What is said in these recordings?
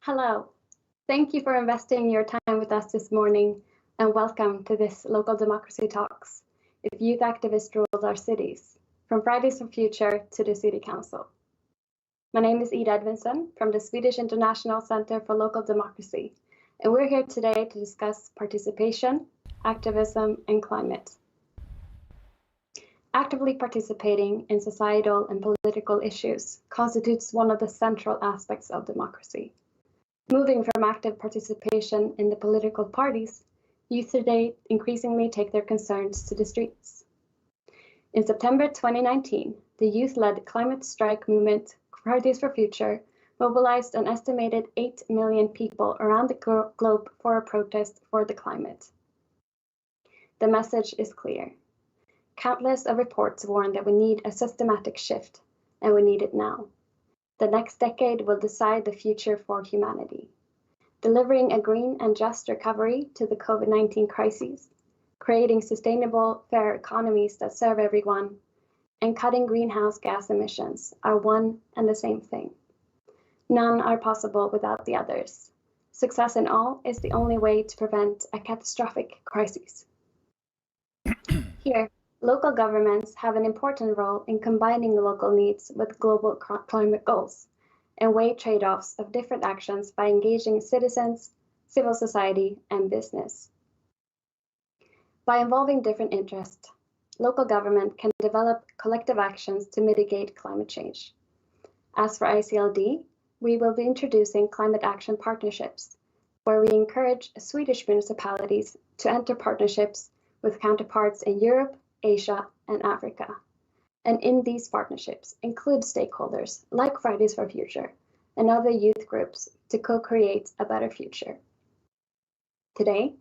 Hello. Thank you for investing your time with us this morning, and welcome to this Local Democracy Talks, if youth activists rule our cities, from Fridays for Future to the City Council. My name is Edvinsson from the Swedish International Center for Local Democracy, and we're here today to discuss participation, activism, and climate. Actively participating in societal and political issues constitutes one of the central aspects of democracy. Moving from active participation in the political parties, youth today increasingly take their concerns to the streets. In September 2019, the youth-led climate strike movement, Fridays for Future, mobilized an estimated 8 million people around the globe for a protest for the climate. The message is clear. Countless of reports warn that we need a systematic shift, and we need it now. The next decade will decide the future for humanity. Delivering a green and just recovery to the COVID-19 crises, creating sustainable, fair economies that serve everyone, and cutting greenhouse gas emissions are one and the same thing. None are possible without the others. Success in all is the only way to prevent a catastrophic crisis. Here, local governments have an important role in combining local needs with global climate goals and weigh trade-offs of different actions by engaging citizens, civil society, and business. By involving different interests, local government can develop collective actions to mitigate climate change. As for ICLD, we will be introducing climate action partnerships, where we encourage Swedish municipalities to enter partnerships with counterparts in Europe, Asia, and Africa. And in these partnerships include stakeholders like Fridays for Future and other youth groups to co-create a better future. Today,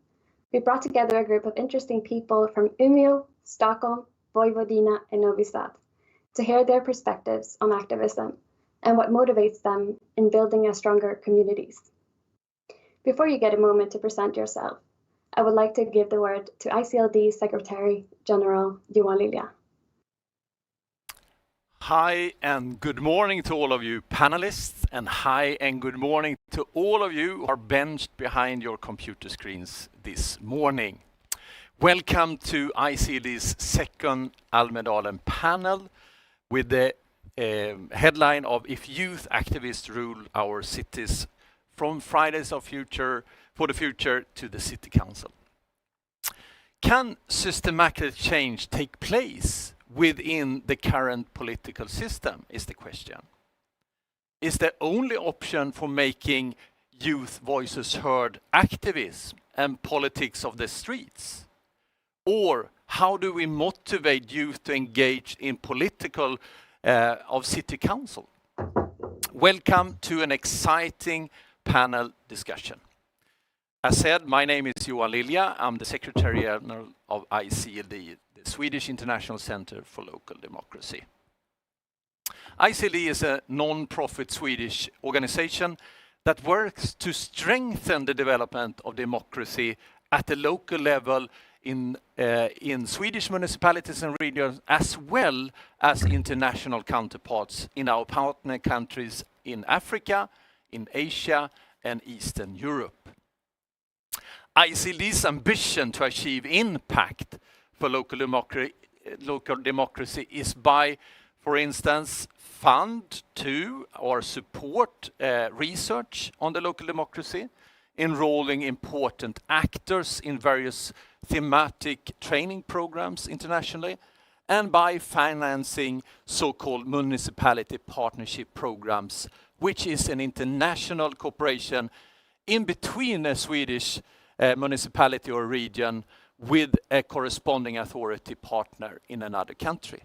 we brought together a group of interesting people from Umeå, Stockholm, Vojvodina, and Novi Sad to hear their perspectives on activism and what motivates them in building a stronger communities. Before you get a moment to present yourself, I would like to give the word to ICLD Secretary General Johan Lilja. Hi and good morning to all of you panelists, and hi and good morning to all of you who are benched behind your computer screens this morning. Welcome to ICLD's second Almedalen panel with the headline of If Youth Activists Rule Our Cities, from Fridays for the Future to the City Council. Can systematic change take place within the current political system, is the question. Is the only option for making youth voices heard activism and politics of the streets? Or how do we motivate youth to engage in political of city council? Welcome to an exciting panel discussion. As said, my name is Johan Lilja. I'm the Secretary General of ICLD, the Swedish International Center for Local Democracy. ICLD is a non-profit Swedish organization that works to strengthen the development of democracy at the local level in Swedish municipalities and regions, as well as international counterparts in our partner countries in Africa, in Asia, and Eastern Europe. ICLD's ambition to achieve impact for local democracy is by, for instance, fund to or support research on the local democracy, enrolling important actors in various thematic training programs internationally, and by financing so-called municipality partnership programs, which is an international cooperation in between a Swedish municipality or region with a corresponding authority partner in another country.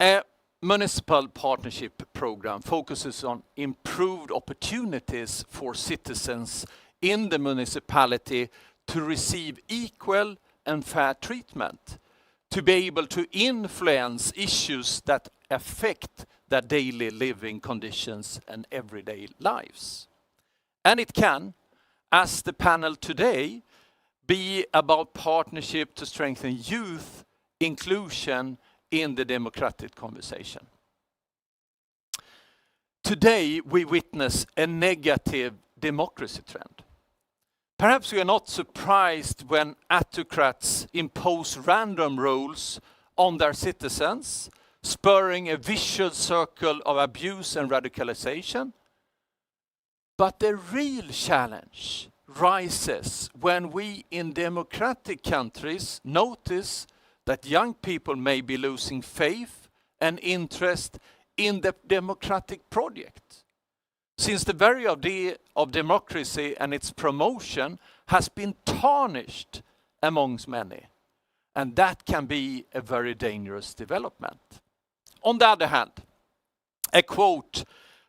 A municipal partnership program focuses on improved opportunities for citizens in the municipality to receive equal and fair treatment, to be able to influence issues that affect their daily living conditions and everyday lives. And it can, as the panel today, be about partnership to strengthen youth inclusion in the democratic conversation. Today we witness a negative democracy trend. Perhaps we are not surprised when autocrats impose random rules on their citizens, spurring a vicious circle of abuse and radicalization. But the real challenge rises when we in democratic countries notice that young people may be losing faith and interest in the democratic project, since the very idea of democracy and its promotion has been tarnished amongst many. And that can be a very dangerous development. On the other hand, a quote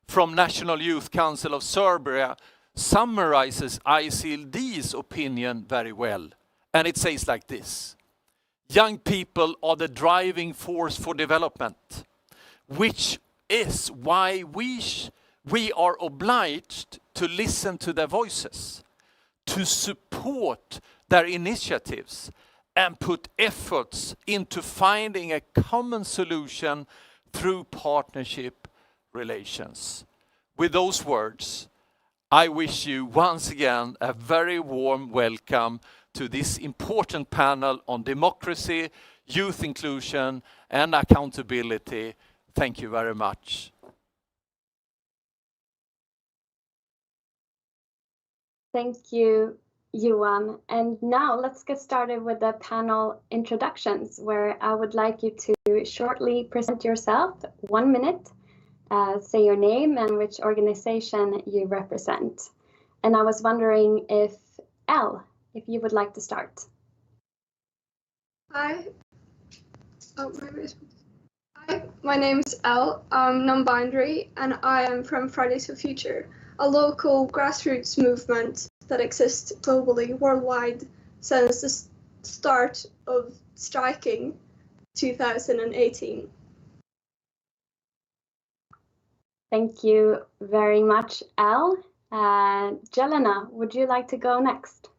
from National Youth Council of Serbia summarizes icld's opinion very well. And it says like this: young people are the driving force for development, which is why we are obliged to listen to their voices, to support their initiatives, and put efforts into finding a common solution through partnership relations. With those words, I wish you once again a very warm welcome to this important panel on democracy, youth inclusion, and accountability. Thank you very much. Thank you, Johan. And now let's get started with the panel introductions, where I would like you to shortly present yourself, 1 minute, say your name and which organization you represent. And I was wondering if you would like to start. Hi, my name is Elle. I'm non-binary, and I am from Fridays for Future, a local grassroots movement that exists globally, worldwide, since the start of striking 2018. Thank you very much, Elle. Jelena, would you like to go next?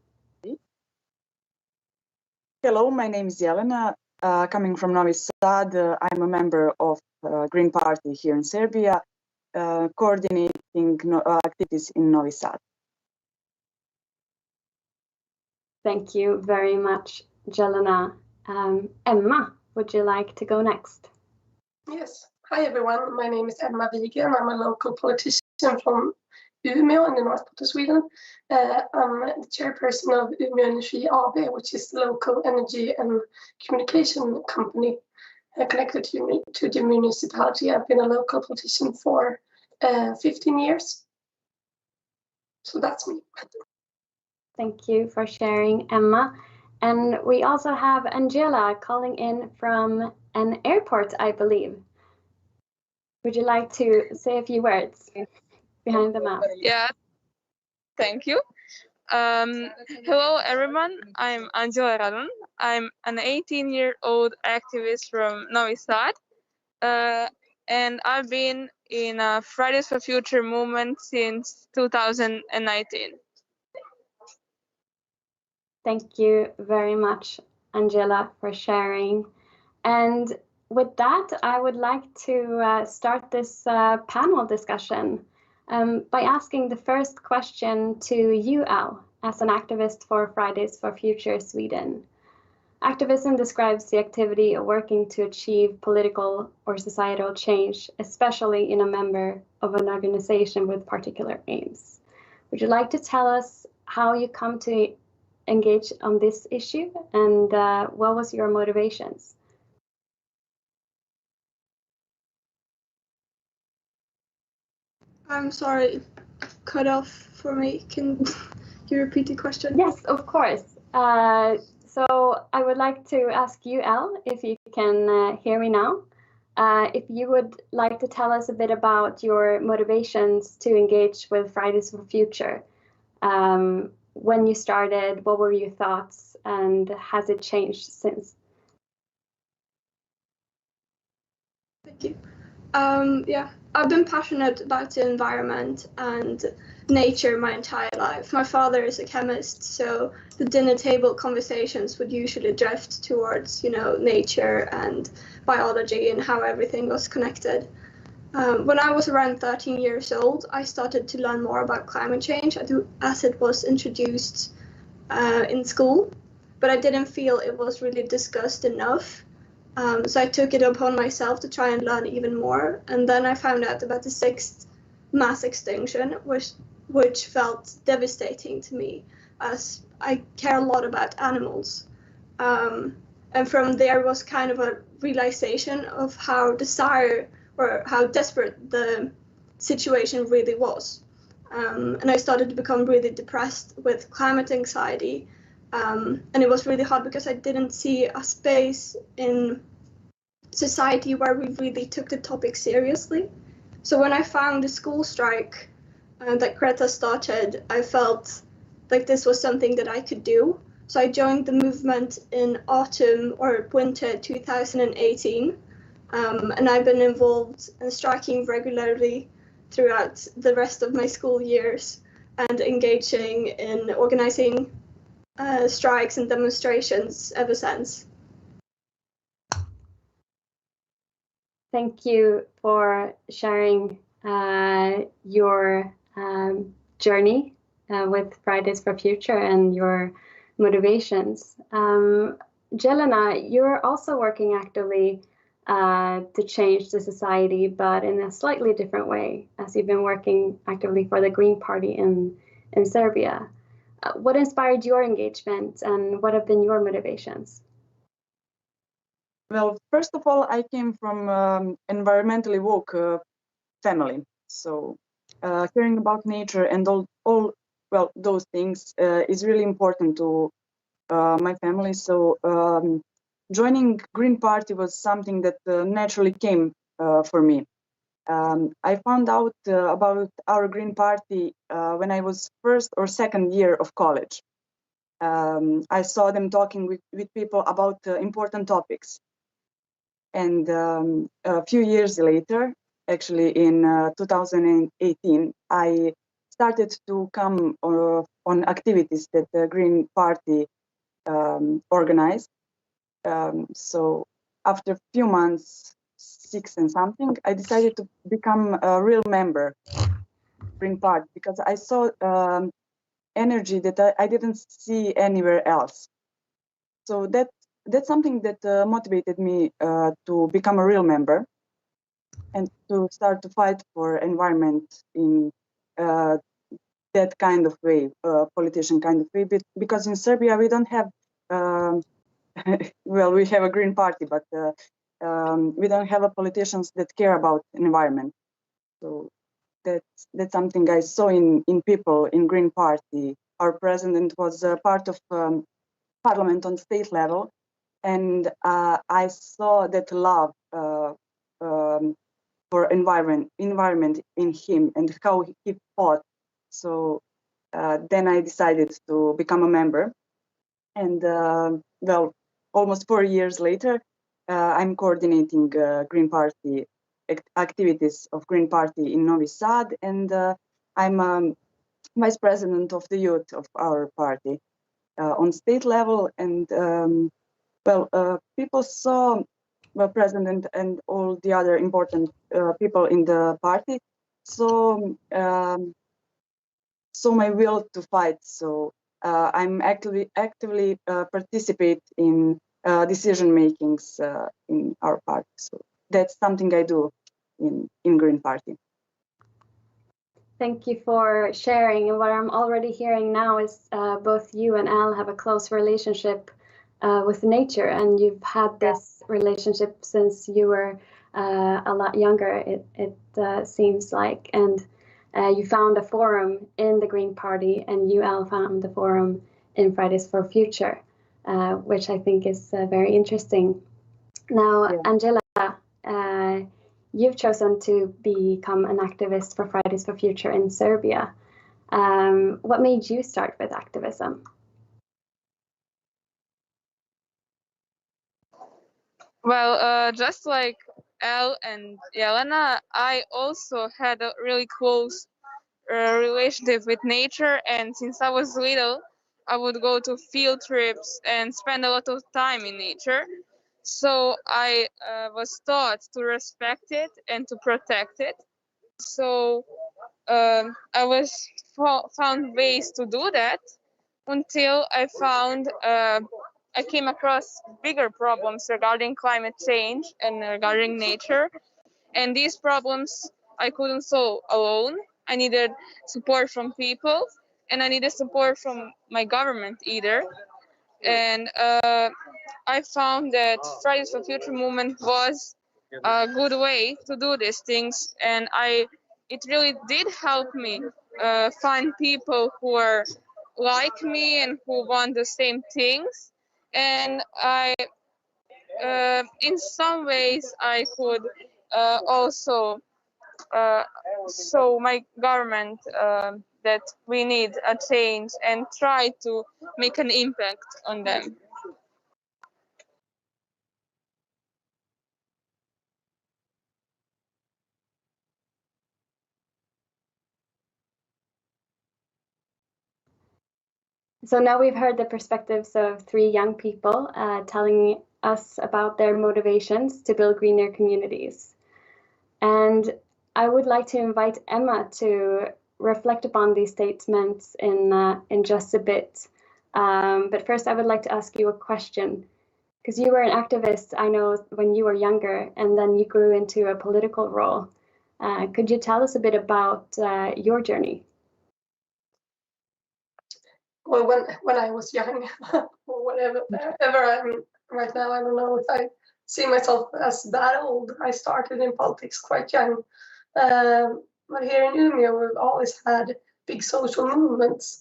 Hello, my name is Jelena, coming from Novi Sad. I'm a member of Green Party here in Serbia, coordinating activities in Novi Sad. Thank you very much, Jelena. Emma, would you like to go next? Yes. Hi, everyone. My name is Emma Vigren. I'm a local politician from Umeå in the north part of Sweden. I'm the chairperson of Umeå Energi AB, which is the local energy and communication company connected to the municipality. I've been a local politician for 15 years. So that's me. Thank you for sharing, Emma. And we also have Anđela calling in from an airport, I believe. Would you like to say a few words behind the mask? Yeah, thank you. Hello, everyone. I'm Anđela Radun. I'm an 18-year-old activist from Novi Sad, and I've been in a Fridays for Future movement since 2019. Thank you very much, Anđela, for sharing. And with that, I would like to start this panel discussion by asking the first question to you, Al, as an activist for Fridays for Future Sweden. Activism describes the activity of working to achieve political or societal change, especially in a member of an organization with particular aims. Would you like to tell us how you come to engage on this issue and what was your motivations? I'm sorry, cut off for me. Can you repeat the question? Yes, of course. So I would like to ask you, Elle, if you can hear me now. If you would like to tell us a bit about your motivations to engage with Fridays for Future. When you started, what were your thoughts, and has it changed since? Thank you. Yeah, I've been passionate about the environment and nature my entire life. My father is a chemist, so the dinner table conversations would usually drift towards, nature and biology and how everything was connected. When I was around 13 years old, I started to learn more about climate change as it was introduced in school, but I didn't feel it was really discussed enough. So I took it upon myself to try and learn even more. And then I found out about the sixth mass extinction, which felt devastating to me, as I care a lot about animals. And from there was kind of a realization of how desperate the situation really was. And I started to become really depressed with climate anxiety. And it was really hard because I didn't see a space in society where we really took the topic seriously. So when I found the school strike that Greta started, I felt like this was something that I could do. So I joined the movement in autumn or winter 2018. And I've been involved in striking regularly throughout the rest of my school years and engaging in organizing strikes and demonstrations ever since. Thank you for sharing your journey with Fridays for Future and your motivations. Jelena, you're also working actively to change the society, but in a slightly different way, as you've been working actively for the Green Party in Serbia. What inspired your engagement and what have been your motivations? Well, first of all, I came from environmentally woke family. So caring about nature and all those things is really important to my family. So joining Green Party was something that naturally came for me. I found out about our Green Party when I was first or second year of college. I saw them talking with people about important topics. And a few years later, actually in 2018, I started to come on activities that the Green Party organized. So after a few months, 6 and something, I decided to become a real member of Green Party because I saw energy that I didn't see anywhere else. So that's something that motivated me to become a real member and to start to fight for environment in that kind of way, politician kind of way. Because in Serbia we don't have, well, we have a Green Party, but we don't have politicians that care about environment. So that's something I saw in people in Green Party. Our president was part of parliament on state level, and I saw that love for environment in him and how he fought. So then I decided to become a member, and well, almost 4 years later, I'm coordinating Green Party activities of Green Party in Novi Sad, and I'm vice president of the youth of our party on state level. And well, people saw the president and all the other important people in the party. So my will to fight. So I'm actively participate in decision makings in our party. So that's something I do in Green Party. Thank you for sharing. And what I'm already hearing now is both you and Al have a close relationship with nature, and you've had this relationship since you were a lot younger, it seems like. And you found a forum in the Green Party, and you, Al, found the forum in Fridays for Future, which I think is very interesting. Now, yeah. Anđela, you've chosen to become an activist for Fridays for Future in Serbia. What made you start with activism? Well, just like Elle and Jelena, I also had a really close relationship with nature, and since I was little, I would go to field trips and spend a lot of time in nature. So I was taught to respect it and to protect it. So I was found ways to do that until I found I came across bigger problems regarding climate change and regarding nature. And these problems I couldn't solve alone. I needed support from people, and I needed support from my government either. And I found that Fridays for Future movement was a good way to do these things, and it really did help me find people who are like me and who want the same things. And in some ways, I could also show my government that we need a change and try to make an impact on them. So now we've heard the perspectives of 3 young people telling us about their motivations to build greener communities. And I would like to invite Emma to reflect upon these statements in just a bit. But first, I would like to ask you a question, because you were an activist, I know, when you were younger, and then you grew into a political role. Could you tell us a bit about your journey? Well, when I was young, or whatever I'm right now, I don't know if I see myself as that old. I started in politics quite young. But here in Umeå, we've always had big social movements.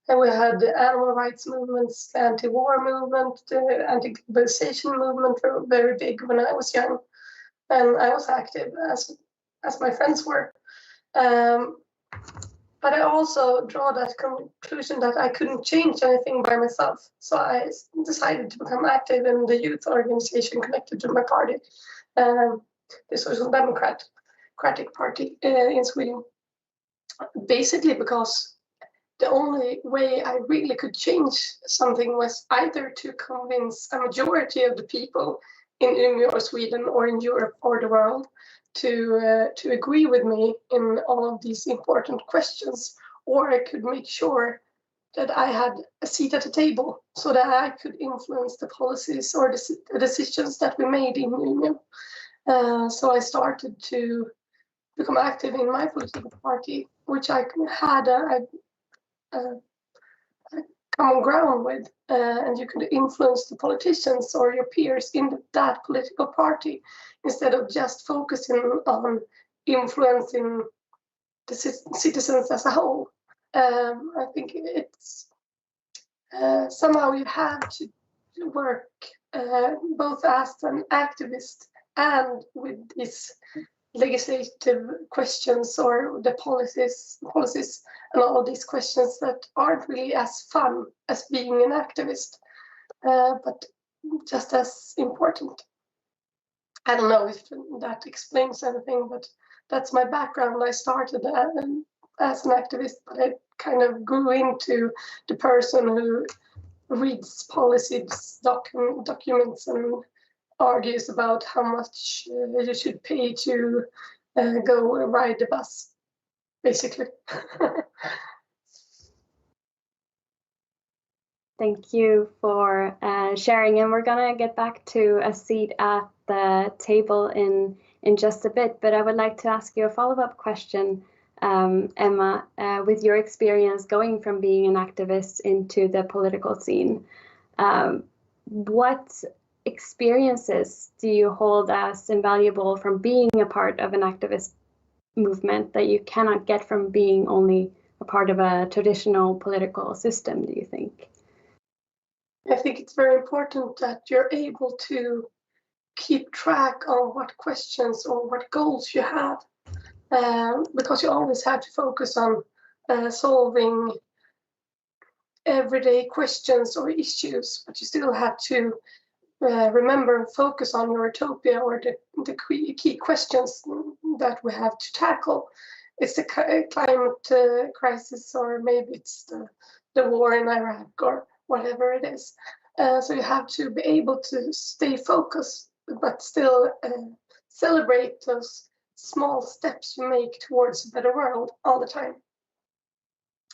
And we had the animal rights movements, the anti-war movement, the anti-globalization movement were very big when I was young. And I was active as my friends were. But I also draw that conclusion that I couldn't change anything by myself. So I decided to become active in the youth organization connected to my party, the Social Democratic Party in Sweden. Basically because the only way I really could change something was either to convince a majority of the people in Umeå or Sweden or in Europe or the world to agree with me in all of these important questions, or I could make sure that I had a seat at the table so that I could influence the policies or the decisions that we made in Umeå. So I started to become active in my political party, which I had a common ground with, and you could influence the politicians or your peers in that political party instead of just focusing on influencing the citizens as a whole. I think it's somehow you have to work both as an activist and with these legislative questions or the policies and all of these questions that aren't really as fun as being an activist, but just as important. I don't know if that explains anything, but that's my background. I started as an activist, but I kind of grew into the person who reads policies, documents, and argues about how much you should pay to go ride the bus, basically. Thank you for sharing, and we're gonna get back to a seat at the table in just a bit, but I would like to ask you a follow-up question, Emma, with your experience going from being an activist into the political scene. What experiences do you hold as invaluable from being a part of an activist movement that you cannot get from being only a part of a traditional political system, do you think? I think it's very important that you're able to keep track of what questions or what goals you have, because you always have to focus on solving everyday questions or issues, but you still have to remember and focus on your utopia or the key questions that we have to tackle. It's the climate crisis, or maybe it's the war in Iraq, or whatever it is. So you have to be able to stay focused, but still celebrate those small steps you make towards a better world all the time.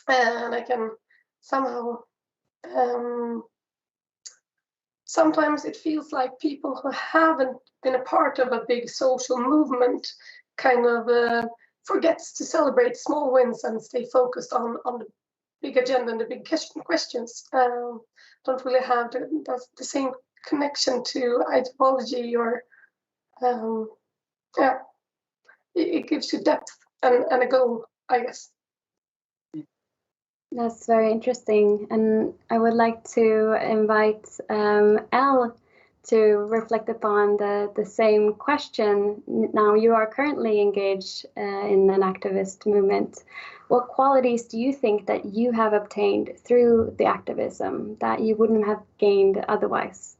And I can somehow, sometimes it feels like people who haven't been a part of a big social movement kind of forgets to celebrate small wins and stay focused on the big agenda and the big questions. Don't really have the same connection to ideology or yeah, it gives you depth and a goal, I guess. That's very interesting, and I would like to invite Elle to reflect upon the same question. Now, you are currently engaged in an activist movement. What qualities do you think that you have obtained through the activism that you wouldn't have gained otherwise?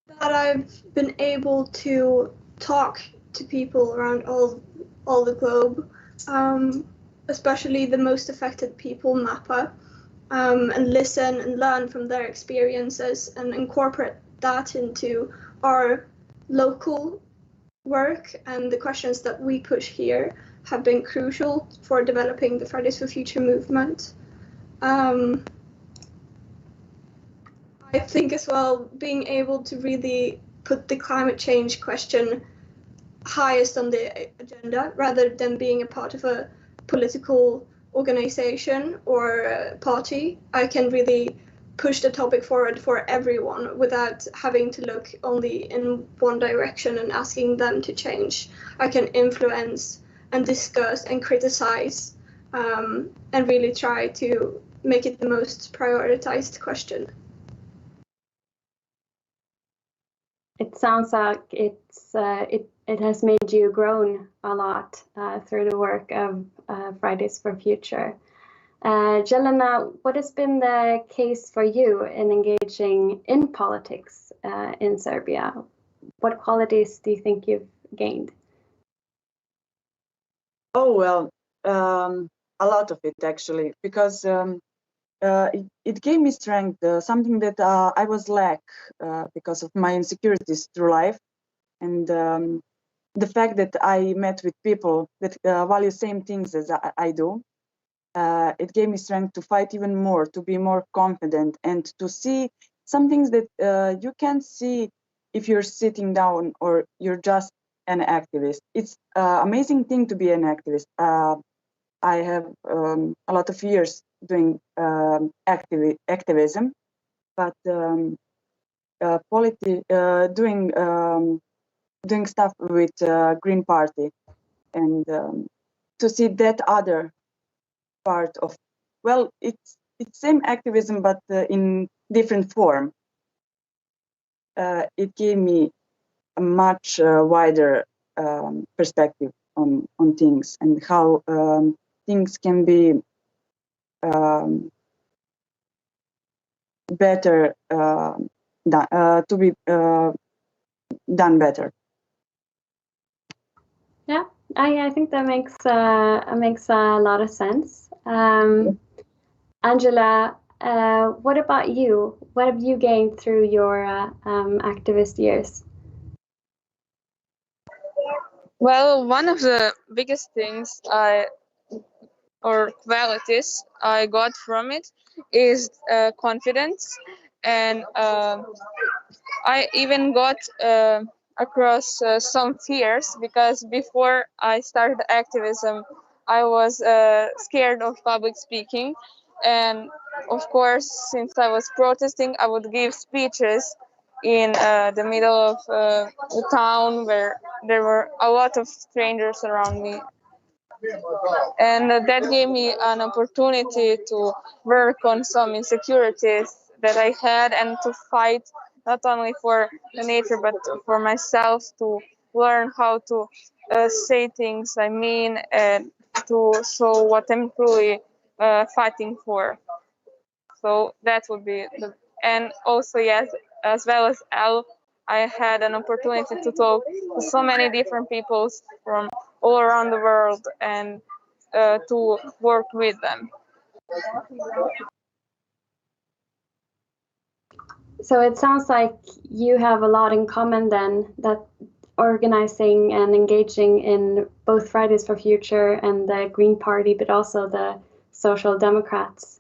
That I've been able to talk to people around all the globe, especially the most affected people, Napa, and listen and learn from their experiences and incorporate that into our local work. And the questions that we push here have been crucial for developing the Fridays for Future movement. I think as well, being able to really put the climate change question highest on the agenda, rather than being a part of a political organization or party, I can really push the topic forward for everyone without having to look only in one direction and asking them to change. I can influence and discuss and criticize and really try to make it the most prioritized question. It sounds like it has made you grown a lot through the work of Fridays for Future. Jelena, what has been the case for you in engaging in politics in Serbia? What qualities do you think you've gained? Oh, well, a lot of it actually, because it gave me strength, something that I was lack because of my insecurities through life. And the fact that I met with people that value same things as I do, it gave me strength to fight even more, to be more confident, and to see some things that you can't see if you're sitting down or you're just an activist. It's an amazing thing to be an activist. I have a lot of years doing activism, but doing stuff with Green Party, and to see that other part of, well, it's same activism but in different form. It gave me a much wider perspective on things and how things can be better to be done better. Yeah, I think that makes a lot of sense. Anđela, what about you? What have you gained through your activist years? Well, one of the biggest things or qualities I got from it is confidence, and I even got across some fears, because before I started activism, I was scared of public speaking, and of course, since I was protesting, I would give speeches in the middle of the town where there were a lot of strangers around me. And that gave me an opportunity to work on some insecurities that I had, and to fight not only for the nature but for myself, to learn how to say things I mean, and to show what I'm truly fighting for. So that would be and also, yes, as well as Elle, I had an opportunity to talk to so many different people from all around the world, and to work with them. So it sounds like you have a lot in common then, that organizing and engaging in both Fridays for Future and the Green Party, but also the Social Democrats,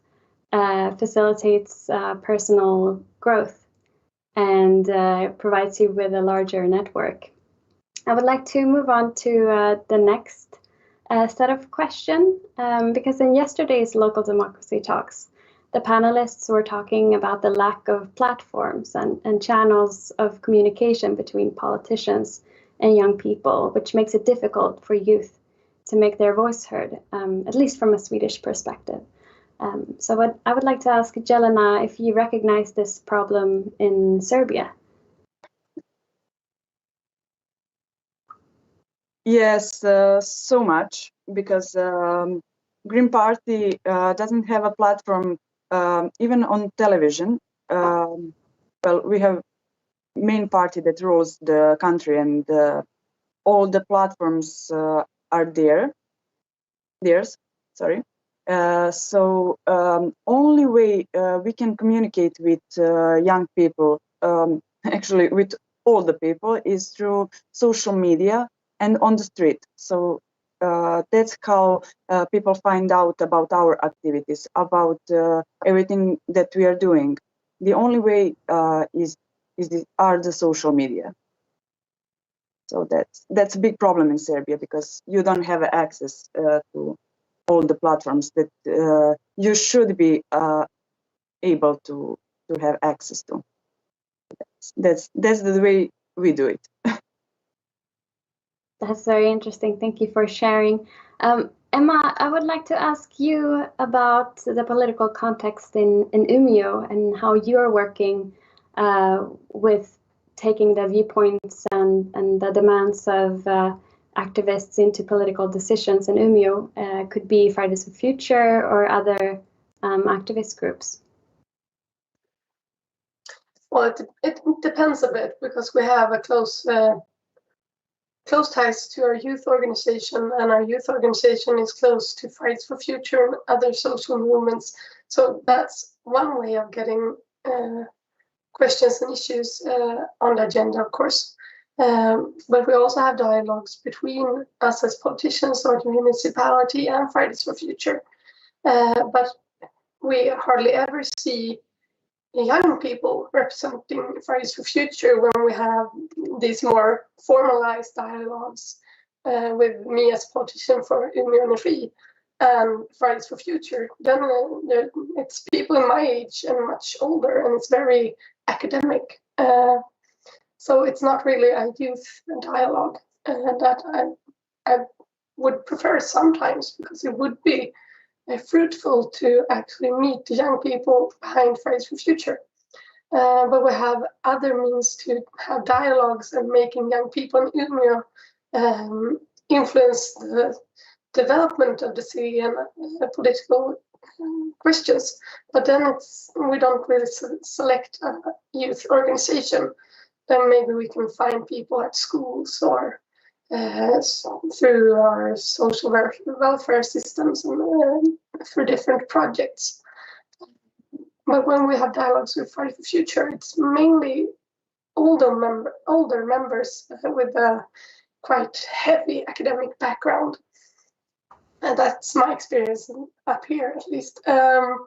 facilitates personal growth and provides you with a larger network. I would like to move on to the next set of questions, because in yesterday's local democracy talks, the panelists were talking about the lack of platforms and channels of communication between politicians and young people, which makes it difficult for youth to make their voice heard, at least from a Swedish perspective. So I would like to ask Jelena if you recognize this problem in Serbia. Yes, so much, because Green Party doesn't have a platform even on television. Well, we have main party that rules the country, and all the platforms are theirs. Sorry. So only way we can communicate with young people, actually with all the people, is through social media and on the street. So that's how people find out about our activities, about everything that we are doing. The only way are the social media. So that's a big problem in Serbia, because you don't have access to all the platforms that you should be able to have access to. That's the way we do it. That's very interesting. Thank you for sharing. Emma, I would like to ask you about the political context in Umeå and how you're working with taking the viewpoints and the demands of activists into political decisions in Umeå. Could be Fridays for Future or other activist groups. Well, it depends a bit, because we have a close ties to our youth organization, and our youth organization is close to Fridays for Future and other social movements. So that's one way of getting questions and issues on the agenda, of course. But we also have dialogues between us as politicians or the municipality and Fridays for Future. But we hardly ever see young people representing Fridays for Future when we have these more formalized dialogues with me as politician for Umeå Energy and Fridays for Future. Then it's people in my age and much older, and it's very academic. So it's not really a youth dialogue that I would prefer sometimes, because it would be fruitful to actually meet the young people behind Fridays for Future. But we have other means to have dialogues and making young people in Umeå influence the development of the city and political questions. But then we don't really select a youth organization. Then maybe we can find people at schools or through our social welfare systems and through different projects. But when we have dialogues with Fridays for Future, it's mainly older members with a quite heavy academic background. And that's my experience up here, at least. And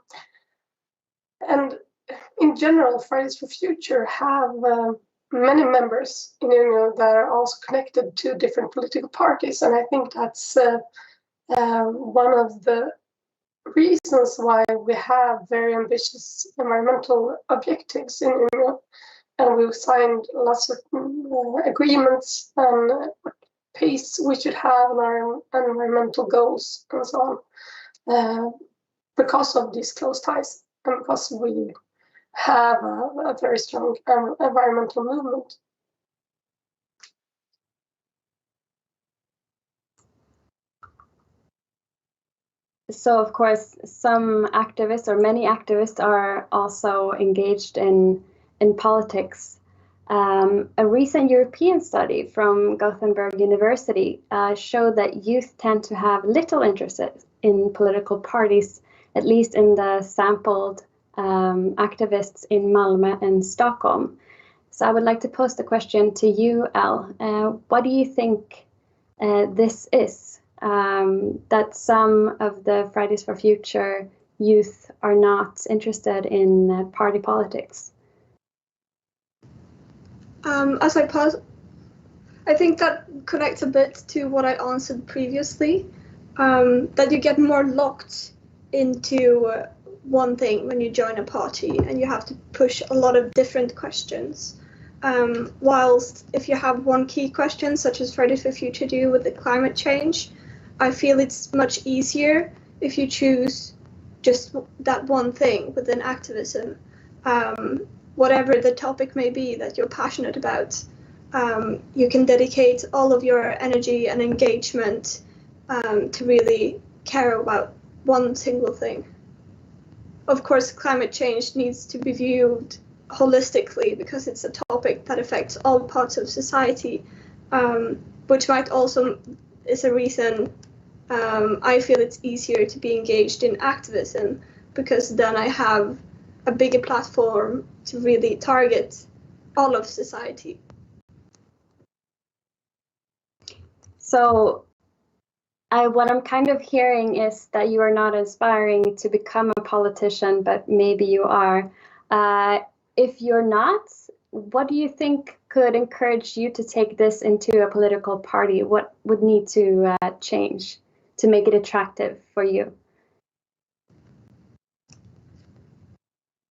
in general, Fridays for Future have many members in Umeå that are also connected to different political parties. And I think that's one of the reasons why we have very ambitious environmental objectives in Umeå. And we've signed lots of agreements on what pace we should have on our environmental goals and so on, because of these close ties and because we have a very strong environmental movement. So, of course, some activists or many activists are also engaged in politics. A recent European study from Gothenburg University showed that youth tend to have little interest in political parties at least in the sampled activists in Malmö and Stockholm. So I would like to pose the question to you, Al. What do you think this is? That some of the Fridays for Future youth are not interested in party politics? I think that connects a bit to what I answered previously, that you get more locked into one thing when you join a party and you have to push a lot of different questions. Whilst if you have one key question, such as Fridays for Future do with the climate change, I feel it's much easier if you choose just that one thing within activism. Whatever the topic may be that you're passionate about, you can dedicate all of your energy and engagement to really care about one single thing. Of course, climate change needs to be viewed holistically because it's a topic that affects all parts of society, which might also is a reason I feel it's easier to be engaged in activism, because then I have a bigger platform to really target all of society. So what I'm kind of hearing is that you are not aspiring to become a politician, but maybe you are. If you're not, what do you think could encourage you to take this into a political party? What would need to change to make it attractive for you?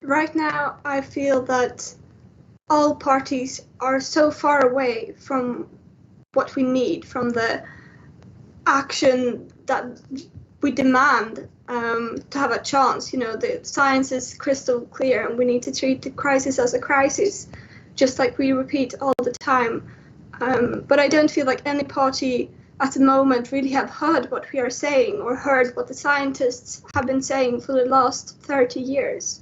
Right now, I feel that all parties are so far away from what we need, from the action that we demand to have a chance. You know, the science is crystal clear and we need to treat the crisis as a crisis, just like we repeat all the time. But I don't feel like any party at the moment really have heard what we are saying or heard what the scientists have been saying for the last 30 years.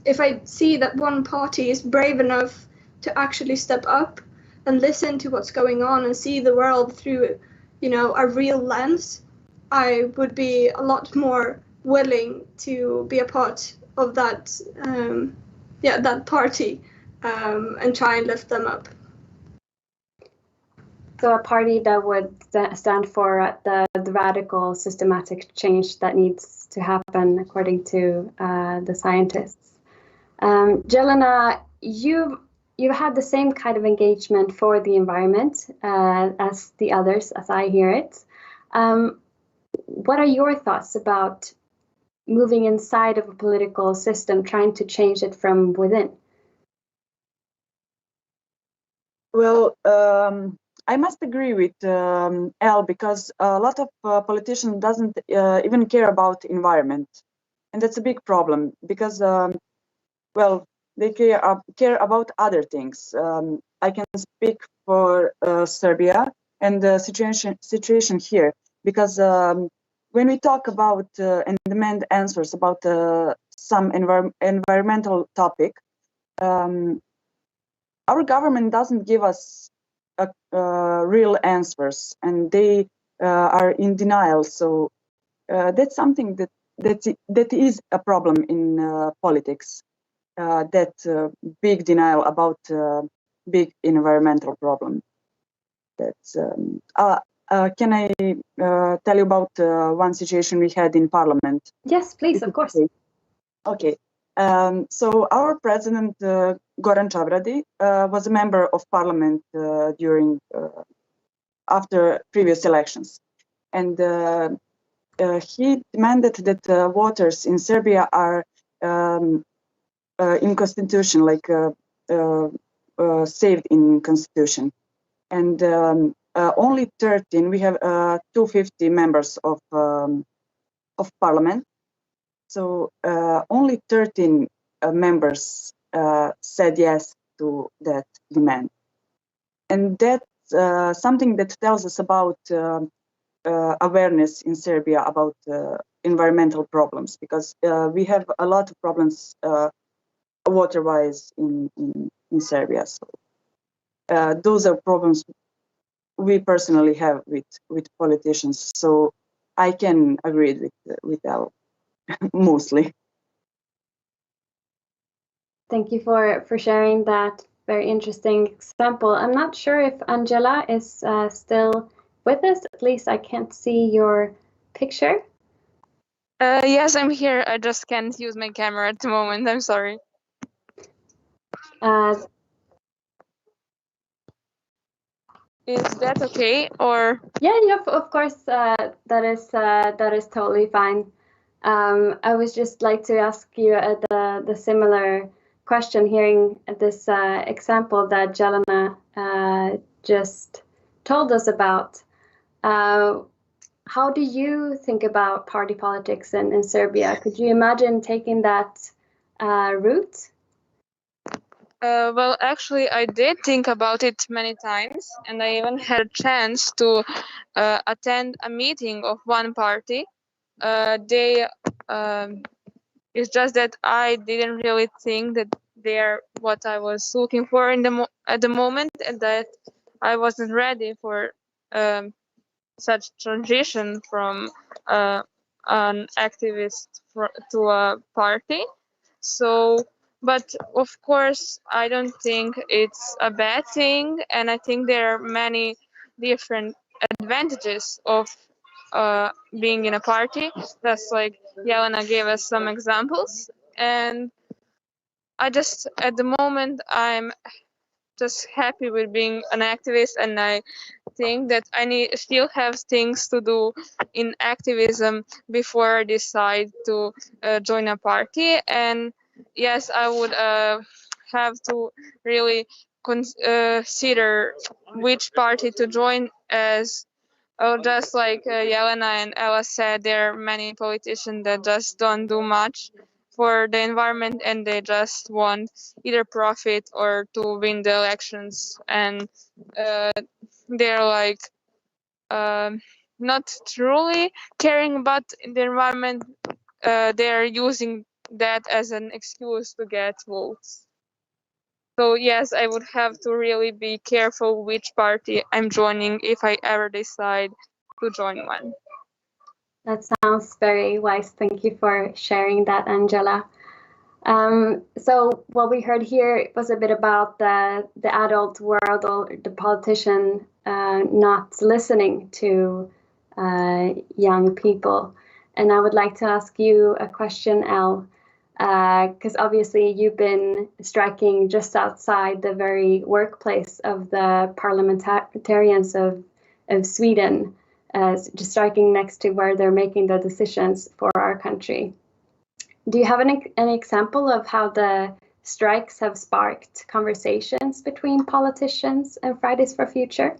If I see that one party is brave enough to actually step up and listen to what's going on and see the world through, you know, a real lens, I would be a lot more willing to be a part of that, that party and try and lift them up. So a party that would stand for the radical systematic change that needs to happen according to the scientists. Jelena, you've had the same kind of engagement for the environment as the others, as I hear it. What are your thoughts about moving inside of a political system, trying to change it from within? Well, I must agree with Elle, because a lot of politicians doesn't even care about environment, and that's a big problem because they care about other things. I can speak for Serbia and the situation here, because when we talk about and demand answers about some environmental topic, our government doesn't give us real answers, and they are in denial. So that's something that is a problem in politics. That big denial about big environmental problem. That's can I tell you about one situation we had in Parliament? Yes, please, of course. Okay. So our president, Goran Čabradi, was a member of Parliament during after previous elections, and he demanded that waters in Serbia are in constitution, like saved in constitution, and only 13. We have 250 members of Parliament. So only 13 members said yes to that demand. And that's something that tells us about awareness in Serbia about environmental problems, because we have a lot of problems water-wise in Serbia. So those are problems we personally have with politicians. So I can agree with Elle. mostly. Thank you for sharing that very interesting example. I'm not sure if Anđela is still with us. At least I can't see your picture. Yes, I'm here. I just can't use my camera at the moment. I'm sorry. Is that okay? Or yeah, of course, that is totally fine. I was just like to ask you the similar question, hearing this example that Jelena just told us about. How do you think about party politics in Serbia? Could you imagine taking that route? well, actually, I did think about it many times, and I even had a chance to attend a meeting of one party. It's just that I didn't really think that they're what I was looking for at the moment, and that I wasn't ready for such transition from an activist to a party. So, but of course, I don't think it's a bad thing, and I think there are many different advantages of being in a party. That's like Jelena gave us some examples, and I just at the moment I'm just happy with being an activist, and I think that I still have things to do in activism before I decide to join a party. And yes, I would have to really consider which party to join, as just like Jelena and Ella said, there are many politicians that just don't do much for the environment, and they just want either profit or to win the elections, and they're like not truly caring about the environment. They're using that as an excuse to get votes. So yes, I would have to really be careful which party I'm joining if I ever decide to join one. That sounds very wise. Thank you for sharing that, Anđela. So what we heard here was a bit about the adult world, or the politician not listening to young people. And I would like to ask you a question, Elle, because obviously you've been striking just outside the very workplace of the parliamentarians of Sweden, just striking next to where they're making the decisions for our country. Do you have any example of how the strikes have sparked conversations between politicians and Fridays for Future?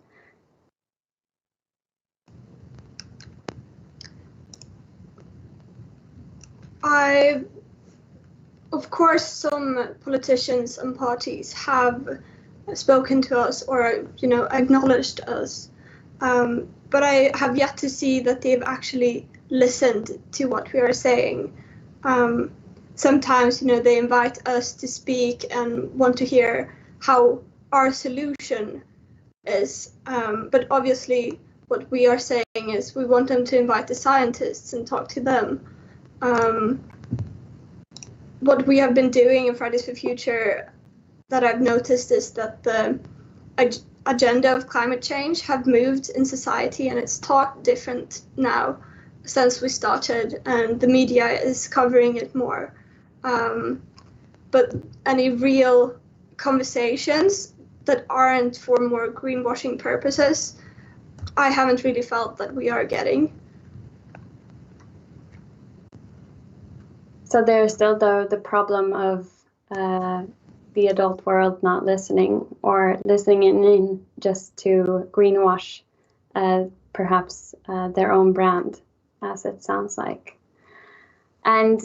Of course, some politicians and parties have spoken to us or, acknowledged us. But I have yet to see that they've actually listened to what we are saying. Sometimes, they invite us to speak and want to hear how our solution is. But obviously, what we are saying is we want them to invite the scientists and talk to them. What we have been doing in Fridays for Future that I've noticed is that the agenda of climate change have moved in society, and it's talked different now since we started, and the media is covering it more. But any real conversations that aren't for more greenwashing purposes, I haven't really felt that we are getting. So there's still the problem of the adult world not listening, or listening in just to greenwash perhaps their own brand, as it sounds like. And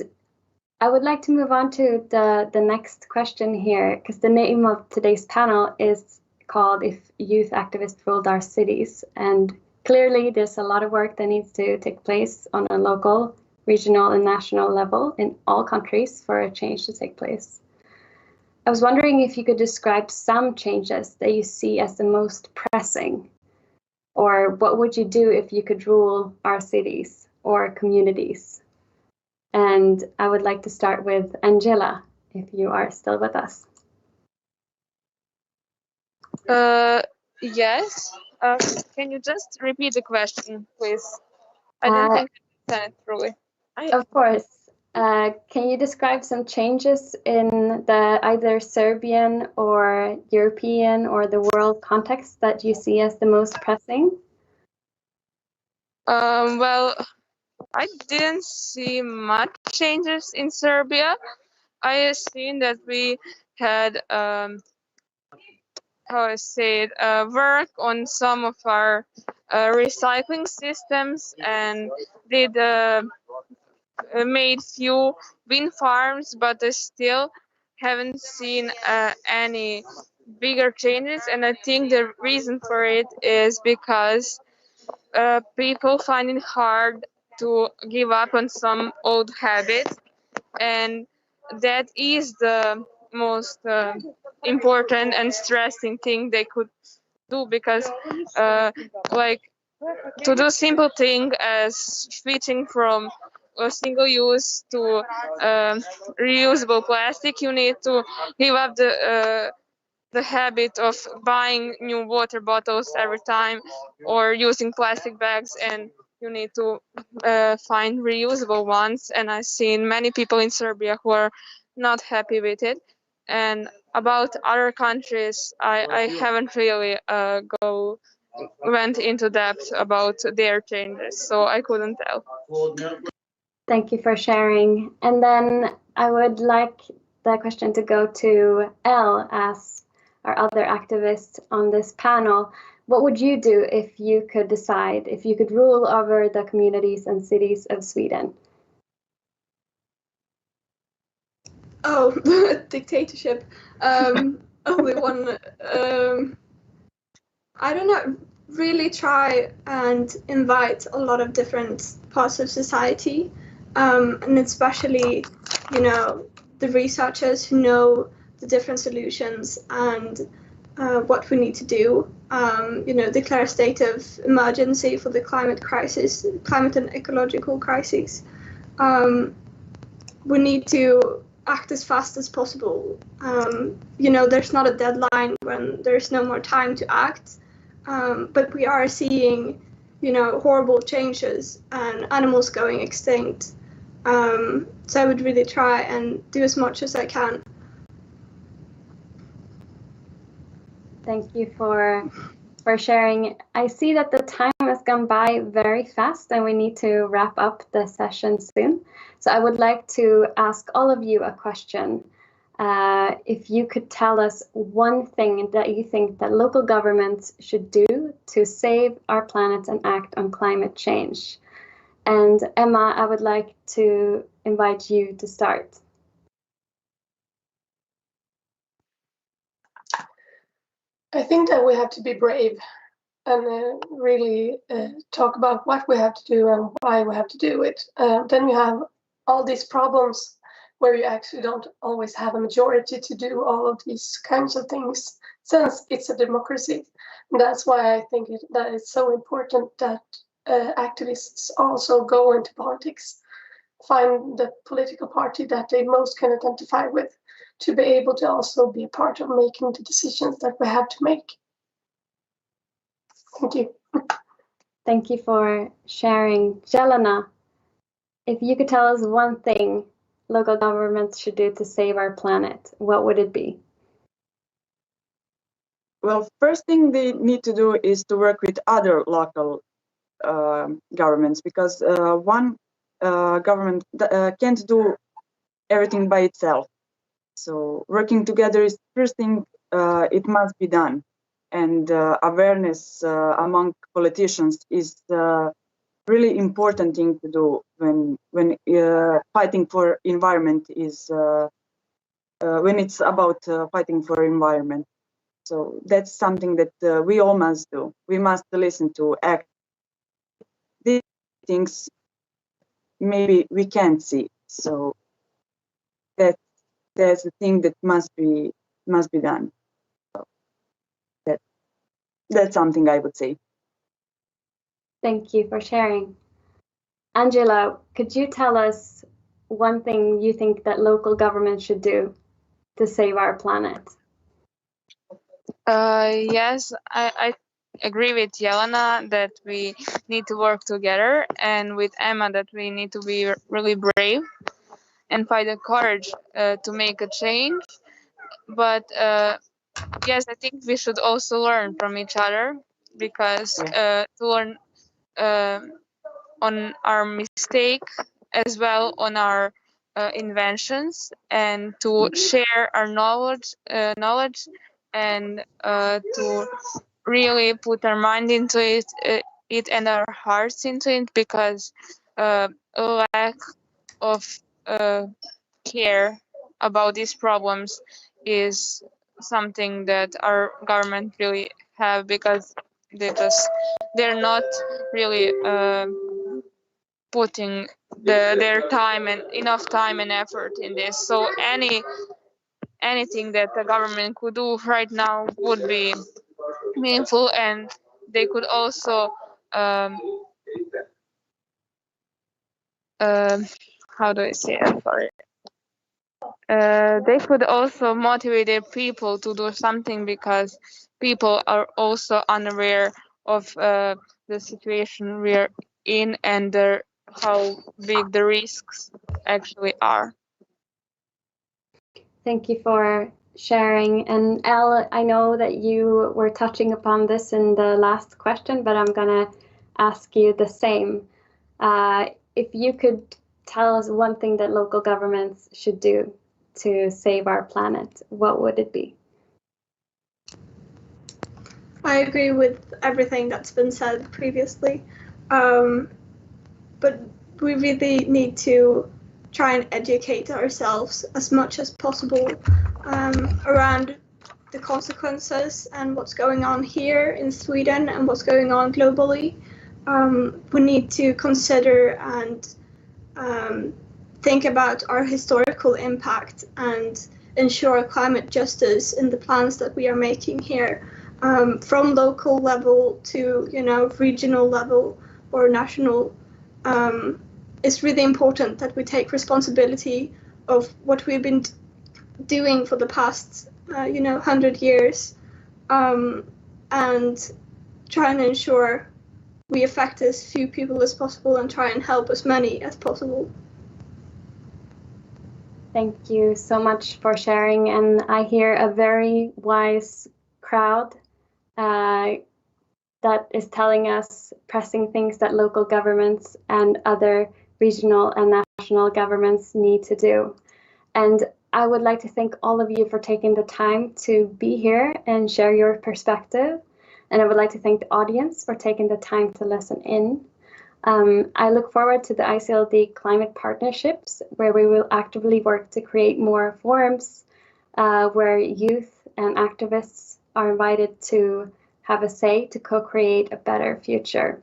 I would like to move on to the next question here, because the name of today's panel is called If Youth Activists Ruled Our Cities. And clearly there's a lot of work that needs to take place on a local, regional and national level in all countries for a change to take place. I was wondering if you could describe some changes that you see as the most pressing, or what would you do if you could rule our cities or communities? And I would like to start with Anđela, if you are still with us. Yes. Can you just repeat the question, please? I don't think I understand it truly. Of course. Can you describe some changes in the either Serbian or European or the world context that you see as the most pressing? Well, I didn't see much changes in Serbia. I have seen that we had work on some of our recycling systems and did made few wind farms, but I still haven't seen any bigger changes. And I think the reason for it is because people find it hard to give up on some old habits, and that is the most important and stressing thing they could do, because like to do simple thing as switching from a single use to reusable plastic, you need to give up the habit of buying new water bottles every time or using plastic bags, and you need to find reusable ones. And I've seen many people in Serbia who are not happy with it. And about other countries, I haven't really went into depth about their changes, so I couldn't tell. Thank you for sharing. And then I would like the question to go to Elle as our other activist on this panel. What would you do if you could decide, if you could rule over the communities and cities of Sweden? Oh, dictatorship. Only one. I don't know. Really try and invite a lot of different parts of society, and especially, the researchers who know the different solutions and what we need to do. Declare a state of emergency for the climate crisis, climate and ecological crisis. We need to act as fast as possible. There's not a deadline when there's no more time to act, but we are seeing, horrible changes and animals going extinct. So I would really try and do as much as I can. Thank you for sharing. I see that the time has gone by very fast and we need to wrap up the session soon. So I would like to ask all of you a question. If you could tell us one thing that you think that local governments should do to save our planet and act on climate change. And Emma, I would like to invite you to start. I think that we have to be brave and really talk about what we have to do and why we have to do it. Then you have all these problems where you actually don't always have a majority to do all of these kinds of things, since it's a democracy. And that's why I think that it's so important that activists also go into politics, find the political party that they most can identify with, to be able to also be a part of making the decisions that we have to make. Thank you. Thank you for sharing. Jelena, if you could tell us one thing local governments should do to save our planet, what would it be? Well, first thing they need to do is to work with other local governments, because one government can't do everything by itself. So working together is the first thing it must be done. And awareness among politicians is really important thing to do when fighting for environment is when it's about fighting for environment. So that's something that we all must do. We must listen to act. These things maybe we can't see. So that's the thing that must be done. So that's something I would say. Thank you for sharing. Anđela, could you tell us one thing you think that local government should do to save our planet? Yes, I agree with Jelena that we need to work together, and with Emma that we need to be really brave and find the courage to make a change. But yes, I think we should also learn from each other, because to learn on our mistake as well on our inventions, and to share our knowledge and to really put our mind into it and our hearts into it, because a lack of care about these problems is something that our government really have, because they're not really putting their time and enough time and effort in this. So anything that the government could do right now would be meaningful, and they could also how do I say it? Sorry. They could also motivate their people to do something, because people are also unaware of the situation we're in and how big the risks actually are. Thank you for sharing. And Elle, I know that you were touching upon this in the last question, but I'm gonna ask you the same. If you could tell us one thing that local governments should do to save our planet, what would it be? I agree with everything that's been said previously, but we really need to try and educate ourselves as much as possible around the consequences and what's going on here in Sweden and what's going on globally. We need to consider and think about our historical impact and ensure climate justice in the plans that we are making here, from local level to regional level or national. It's really important that we take responsibility of what we've been doing for the past 100 years, and try and ensure we affect as few people as possible and try and help as many as possible. Thank you so much for sharing. And I hear a very wise crowd that is telling us pressing things that local governments and other regional and national governments need to do. And I would like to thank all of you for taking the time to be here and share your perspective. And I would like to thank the audience for taking the time to listen in. I look forward to the ICLD climate partnerships, where we will actively work to create more forums where youth and activists are invited to have a say to co-create a better future.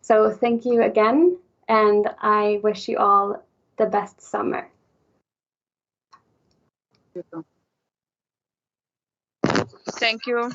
So thank you again, and I wish you all the best summer. Thank you.